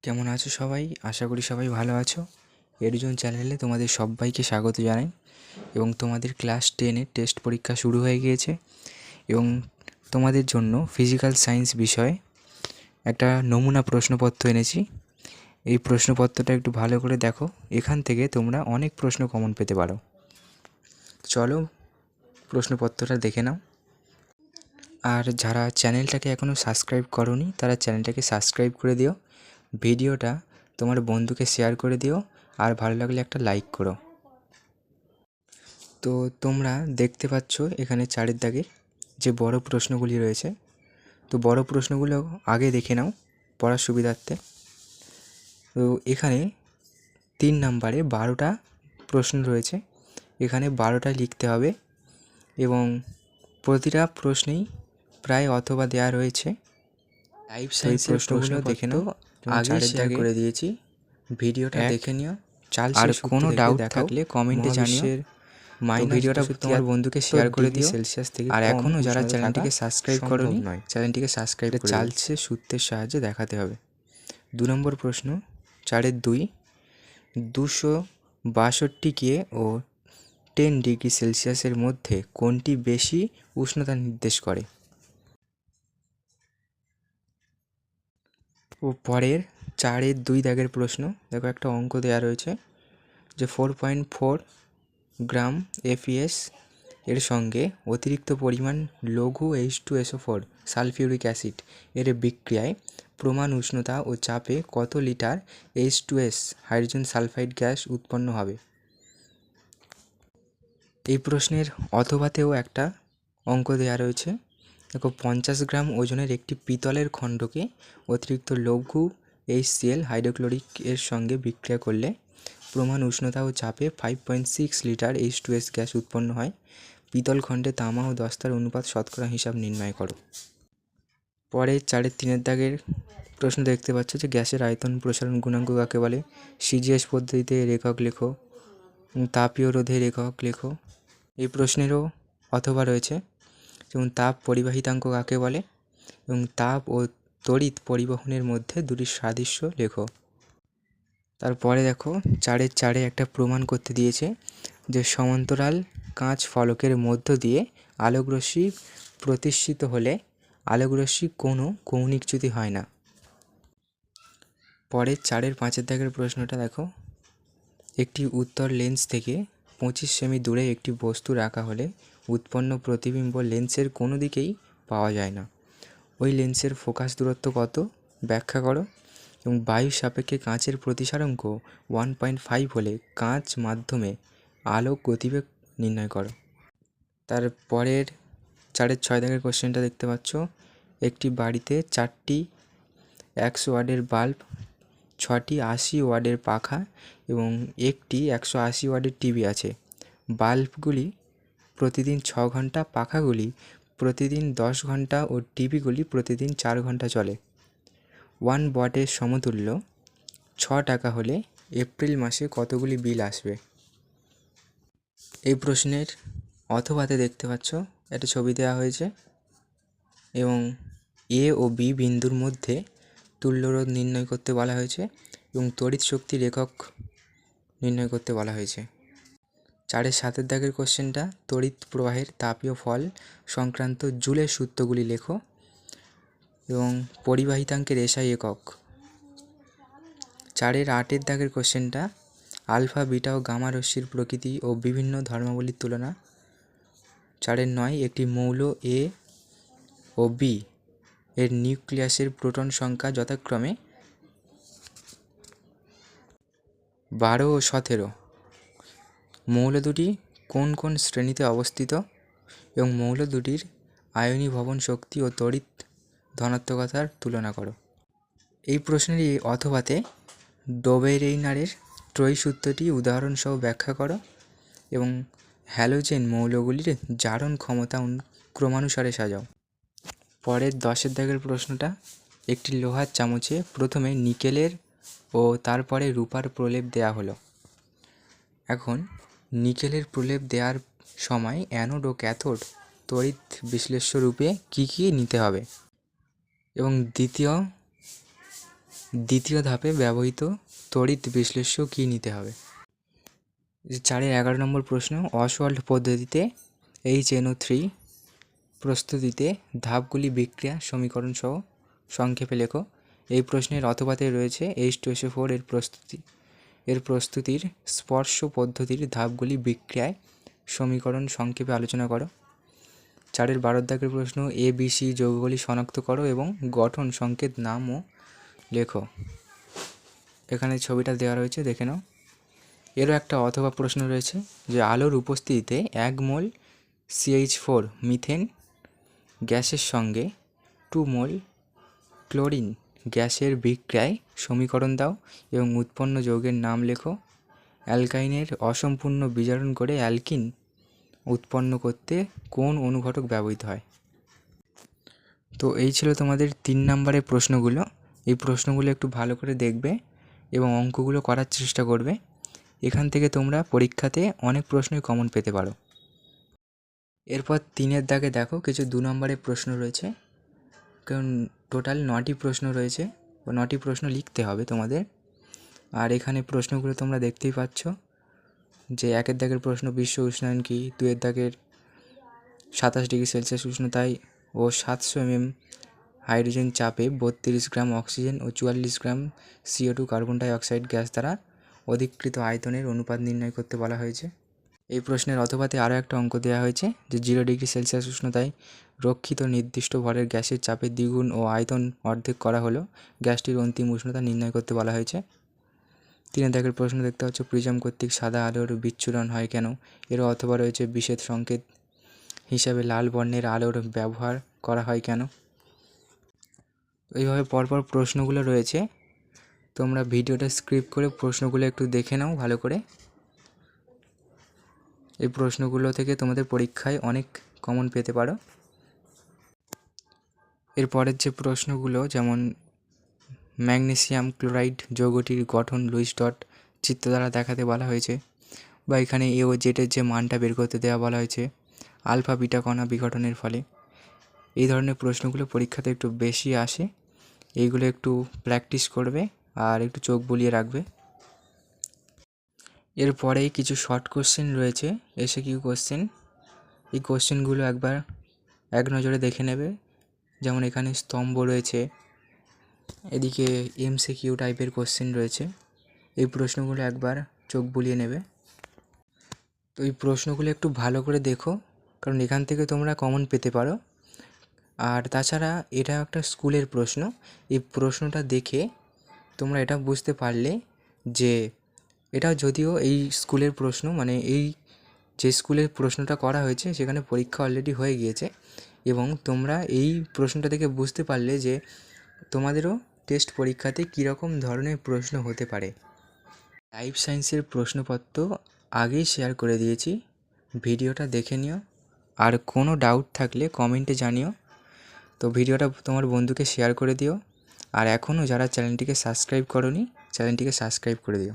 কেমন আছো সবাই? আশা করি সবাই ভালো আছো। এডুজন চ্যানেলে তোমাদের সবাইকে স্বাগত জানাই। এবং তোমাদের ক্লাস 10-এর টেস্ট পরীক্ষা শুরু হয়ে গিয়েছে এবং তোমাদের জন্য ফিজিক্যাল সায়েন্স বিষয়ে একটা নমুনা প্রশ্নপত্র এনেছি। এই প্রশ্নপত্রটা একটু ভালো করে দেখো, এখান থেকে তোমরা অনেক প্রশ্ন কমন পেতে পারো। চলো প্রশ্নপত্রটা দেখে নাও। আর যারা চ্যানেলটাকে এখনও সাবস্ক্রাইব করোনি তারা চ্যানেলটাকে সাবস্ক্রাইব করে দিও, ভিডিওটা তোমার বন্ধুকে শেয়ার করে দিও, আর ভালো লাগলে একটা লাইক করো। তো তোমরা দেখতে পাচ্ছ এখানে 4-এর দাগে যে বড় প্রশ্নগুলি রয়েছে, তো বড় প্রশ্নগুলো আগে দেখে নাও পড়ার সুবিধার্থে। তো এখানে 3 নম্বরে 12টা প্রশ্ন রয়েছে, এখানে 12টা লিখতে হবে এবং প্রতিটা প্রশ্নেই প্রায় অথবা দেয়া রয়েছে। লাইফ সায়েন্সের প্রশ্নগুলো দেখে নাও, আগে শেয়ার করে দিয়েছি, ভিডিওটা দেখে নিও। আর কোনো ডাউট থাকলে কমেন্টে জানিও। ভিডিওটা তোমার বন্ধুকে শেয়ার করে দিও। সেলসিয়াস থেকে আর এখনও যারা চ্যানেলটিকে সাবস্ক্রাইব করোনি চ্যানেলটিকে সাবস্ক্রাইব করে চার্লসের সূত্রের সাহায্যে দেখাতে হবে। 2 নম্বর প্রশ্ন 4-এর 2, 262 কে ও 10 ডিগ্রি সেলসিয়াসের মধ্যে কোনটি বেশি উষ্ণতা নির্দেশ করে? ও পরের 4-এর 2 দাগের প্রশ্ন দেখো, একটা অঙ্ক দেওয়া রয়েছে যে 4.4 গ্রাম এফইএস এর সঙ্গে অতিরিক্ত পরিমাণ লঘু H2SO4 সালফিউরিক অ্যাসিড এর বিক্রিয়ায় প্রমাণ উষ্ণতা ও চাপে কত litre H2S hydrogen sulphide gas উৎপন্ন হবে? এই প্রশ্নের অথবাতেও একটা অঙ্ক দেওয়া রয়েছে। দেখো, 50 গ্রাম ওজনের একটি পিতলের খণ্ডকে অতিরিক্ত লঘু HCl হাইড্রোক্লোরিক এর সঙ্গে বিক্রিয়া করলে প্রমাণ উষ্ণতা ও চাপে 5.6 লিটার H2S গ্যাস উৎপন্ন হয়। পিতল খণ্ডে তামা ও দস্তার অনুপাত শতকরা হিসাব নির্ণয় করো। পরে 4-এর 3-এর দাগের প্রশ্ন দেখতে পাচ্ছ যে গ্যাসের আয়তন প্রসারণ গুণাঙ্ক কাকে বলে? সিজিএস পদ্ধতিতে এর একক লেখো, তাপীয় রোধের একক লেখো। এই প্রশ্নেরও অথবা রয়েছে, যেমন তাপ পরিবাহিতাঙ্ক কাকে বলে এবং তাপ ও তড়িৎ পরিবহনের মধ্যে দুটির সাদৃশ্য লেখো। তারপরে দেখো 4-এর 4-এ একটা প্রমাণ করতে দিয়েছে যে সমান্তরাল কাঁচ ফলকের মধ্য দিয়ে আলোকরশ্মি প্রতিষ্ঠিত হলে আলোকরশ্মি কোনো কৌণিকচ্যুতি হয় না। পরের 4-এর 5-এর দাগের প্রশ্নটা দেখো, একটি উত্তর লেন্স থেকে 25 সেমি দূরে একটি বস্তু রাখা হলে উৎপন্ন প্রতিবিম্ব লেন্সের কোনো দিকেই পাওয়া যায় না। ওই লেন্সের ফোকাস দূরত্ব কত ব্যাখ্যা করো। এবং বায়ুর সাপেক্ষে কাঁচের প্রতিসারাঙ্ক 1.5 হলে কাঁচ মাধ্যমে আলোক গতিবেগ নির্ণয় করো। তারপরের 4-এর 6 দাগের কোশ্চেনটা দেখতে পাচ্ছ, একটি বাড়িতে 4টি 100 ওয়াটের বাল্ব, 6টি 80 ওয়াটের পাখা এবং একটি 180 ওয়াটের টিভি আছে। বাল্বগুলি প্রতিদিন 6 ঘন্টা, পাখাগুলি প্রতিদিন 10 ঘন্টা ও টিভিগুলি প্রতিদিন 4 ঘন্টা চলে। 1 ওয়াটের সমতুল্য 6 টাকা হলে এপ্রিল মাসে কতগুলি বিল আসবে? এই প্রশ্নের অথবাতে দেখতে পাচ্ছ একটা ছবি দেওয়া হয়েছে এবং এ ও বি বিন্দুর মধ্যে তুল্যরোধ নির্ণয় করতে বলা হয়েছে এবং তড়িৎ শক্তির একক নির্ণয় করতে বলা হয়েছে। 4-এর 7-এর দাগের কোশ্চেনটা, তড়িৎ প্রবাহের তাপীয় ফল সংক্রান্ত জুলের সূত্রগুলি লেখো এবং পরিবাহিতাঙ্কের এসআই একক। 4-এর 8-এর দাগের কোশ্চেনটা, আলফা, বিটা ও গামা রশ্মির প্রকৃতি ও বিভিন্ন ধর্মাবলীর তুলনা। 4-এর 9, একটি মৌল এ ও বি এর নিউক্লিয়াসের প্রোটন সংখ্যা যথাক্রমে 12 ও 17। মৌল দুটি কোন কোন শ্রেণীতে অবস্থিত এবং মৌল দুটির আয়নীভবন শক্তি ও তড়িৎ ধনাত্মকতার তুলনা করো। এই প্রশ্নেরই অথবাতে ডোবেরেইনারের ত্রয়ী সূত্রটি উদাহরণসহ ব্যাখ্যা করো এবং হ্যালোজেন মৌলগুলির জারণ ক্ষমতা ক্রমানুসারে সাজাও। পরের 10-এর দাগের প্রশ্নটা, একটি লোহার চামচে প্রথমে নিকেলের ও তারপরে রূপার প্রলেপ দেয়া হলো। এখন নিকেলের প্রলেপ দেওয়ার সময় অ্যানোড ও ক্যাথোড তড়িৎ বিশ্লেষ্য রূপে কী কী নিতে হবে? এবং দ্বিতীয় দ্বিতীয় ধাপে ব্যবহৃত তড়িৎ বিশ্লেষ্য কী নিতে হবে? 4-এর 11 নম্বর প্রশ্ন, অসওয়াল্ড পদ্ধতিতে HNO3 প্রস্তুতিতে ধাপগুলি বিক্রিয়া সমীকরণ সহ সংক্ষেপে লেখো। এই প্রশ্নের অথবাতে রয়েছে H2SO4 এর প্রস্তুতির স্পর্শ পদ্ধতির ধাপগুলি বিক্রিয়ায় সমীকরণ সংক্ষেপে আলোচনা করো। 4-এর 12 দাগের প্রশ্ন, ABC যৌগগুলি শনাক্ত করো এবং গঠন সংকেত নামও লেখো। এখানে ছবিটা দেওয়া রয়েছে, দেখে নাও। এরও একটা অথবা প্রশ্ন রয়েছে যে আলোর উপস্থিতিতে 1 মোল CH4 মিথেন গ্যাসের সঙ্গে 2 মোল ক্লোরিন গ্যাসের বিক্রিয়ায় সমীকরণ দাও এবং উৎপন্ন যৌগের নাম লেখো। অ্যালকাইনের অসম্পূর্ণ বিজারণ করে অ্যালকিন উৎপন্ন করতে কোন অনুঘটক ব্যবহৃত হয়? তো এই ছিল তোমাদের 3 নম্বরের প্রশ্নগুলো। এই প্রশ্নগুলো একটু ভালো করে দেখবে এবং অঙ্কগুলো করার চেষ্টা করবে। এখান থেকে তোমরা পরীক্ষাতে অনেক প্রশ্নই কমন পেতে পারো। এরপর 3-এর দাগে দেখো কিছু 2 নম্বরের প্রশ্ন রয়েছে, কারণ টোটাল 9টি প্রশ্ন রয়েছে, 9টি প্রশ্ন লিখতে হবে তোমাদের। আর এখানে প্রশ্নগুলো তোমরা দেখতেই পাচ্ছ যে 1-এর দাগের প্রশ্ন, বিশ্ব উষ্ণায়ন কী? 2-এর দাগের 27 ডিগ্রি সেলসিয়াস উষ্ণতায় ও 700 mm হাইড্রোজেন চাপে 32 গ্রাম অক্সিজেন ও 44 গ্রাম CO2 carbon die oxide gas দ্বারা অধিকৃত আয়তনের অনুপাত নির্ণয় করতে বলা হয়েছে। এই প্রশ্নের অথবাতে আরও একটা অঙ্ক দেওয়া হয়েছে যে 0 ডিগ্রি সেলসিয়াস উষ্ণতায় রক্ষিত নির্দিষ্ট ভরের গ্যাসের চাপের দ্বিগুণ ও আয়তন অর্ধেক করা হলো গ্যাসটির অন্তিম উষ্ণতা নির্ণয় করতে বলা হয়েছে। 3-এর দাগের প্রশ্ন দেখতে হচ্ছে, প্রিজম কর্তৃক সাদা আলোর বিচ্ছুরণ হয় কেন? এরও অথবা রয়েছে, বিশেষ সংকেত হিসাবে লাল বর্ণের আলোর ব্যবহার করা হয় কেন? এইভাবে পরপর প্রশ্নগুলো রয়েছে, তোমরা ভিডিওটা স্কিপ করে প্রশ্নগুলো একটু দেখে নাও ভালো করে। এই প্রশ্নগুলো থেকে তোমাদের পরীক্ষায় অনেক কমন পেতে পারো। এরপরের যে প্রশ্নগুলো, যেমন ম্যাগনেসিয়াম ক্লোরাইড যৌগটির গঠন লুইস ডট চিত্র দ্বারা দেখাতে বলা হয়েছে, বা এখানে এ ও জেডের যে মানটা বের করতে দেওয়া বলা হয়েছে আলফা বিটা কণা বিঘটনের ফলে। এই ধরনের প্রশ্নগুলো পরীক্ষাতে একটু বেশি আসে, এইগুলো একটু প্র্যাকটিস করবে আর একটু চোখ বুলিয়ে রাখবে। এরপরেই কিছু শর্ট কোশ্চেন রয়েছে, এসএকিউ কোশ্চেন। এই কোশ্চেনগুলো একবার এক নজরে দেখে নেবে। যেমন এখানে স্তম্ভ রয়েছে, এদিকে এমসিকিউ টাইপের কোশ্চেন রয়েছে। এই প্রশ্নগুলো একবার চোখ বুলিয়ে নেবে। তো এই প্রশ্নগুলো একটু ভালো করে দেখো, কারণ এখান থেকে তোমরা কমন পেতে পারো। আর তাছাড়া এটা একটা স্কুলের প্রশ্ন। এই প্রশ্নটা দেখে তোমরা এটা বুঝতে পারলে যে এটা যদিও এই স্কুলের প্রশ্ন, মানে এই যে স্কুলের প্রশ্নটা করা হয়েছে সেখানে পরীক্ষা অলরেডি হয়ে গিয়েছে, এবং তোমরা এই প্রশ্নটা দেখে বুঝতে পারলে যে তোমাদেরও টেস্ট পরীক্ষাতে কীরকম ধরনের প্রশ্ন হতে পারে। লাইফ সায়েন্সের প্রশ্নপত্র আগেই শেয়ার করে দিয়েছি, ভিডিওটা দেখে নিও। আর কোনো ডাউট থাকলে কমেন্টে জানিও। তো ভিডিওটা তোমার বন্ধুকে শেয়ার করে দিও। আর এখনও যারা চ্যানেলটিকে সাবস্ক্রাইব করোনি, চ্যানেলটিকে সাবস্ক্রাইব করে দিও।